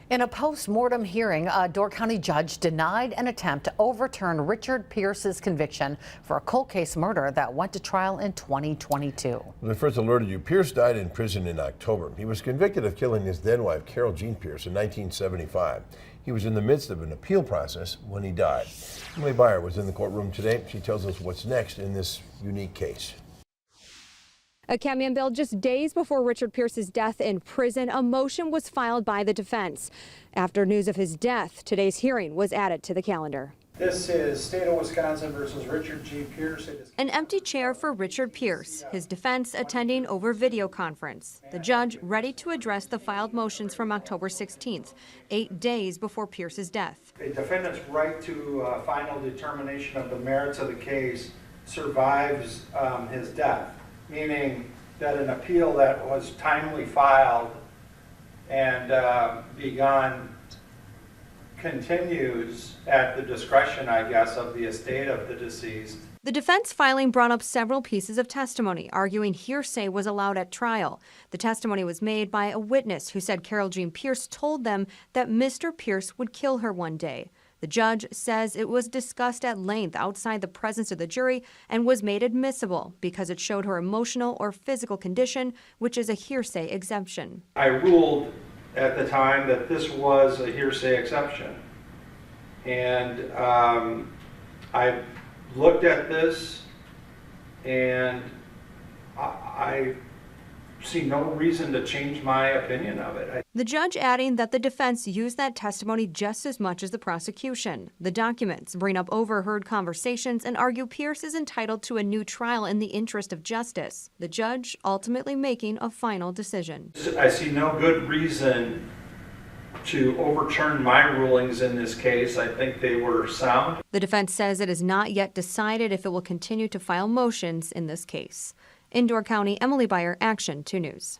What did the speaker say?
In a post-mortem hearing, a Door County judge denied an attempt to overturn Richard Pierce's conviction for a cold case murder that went to trial in 2022. When I first alerted you, Pierce died in prison in October. He was convicted of killing his then wife, Carol Jean Pierce, in 1975. He was in the midst of an appeal process when he died. Emily Byer was in the courtroom today. She tells us what's next in this unique case. Cami and Bill, just days before Richard Pierce's death in prison, a motion was filed by the defense. After news of his death, today's hearing was added to the calendar. This is State of Wisconsin versus Richard G. Pierce. An empty chair for Richard Pierce, his defense attending over video conference. The judge ready to address the filed motions from October 16th, 8 days before Pierce's death. A defendant's right to final determination of the merits of the case survives his death, meaning that an appeal that was timely filed and begun continues at the discretion, I guess, of the estate of the deceased. The defense filing brought up several pieces of testimony, arguing hearsay was allowed at trial. The testimony was made by a witness who said Carol Jean Pierce told them that Mr. Pierce would kill her one day. The judge says it was discussed at length outside the presence of the jury and was made admissible because it showed her emotional or physical condition, which is a hearsay exemption. I ruled at the time that this was a hearsay exception. And I looked at this and I see no reason to change my opinion of it. The judge adding that the defense used that testimony just as much as the prosecution. The documents bring up overheard conversations and argue Pierce is entitled to a new trial in the interest of justice. The judge ultimately making a final decision. I see no good reason to overturn my rulings in this case. I think they were sound. The defense says it is not yet decided if it will continue to file motions in this case. In Door County, Emily Byer, Action 2 News.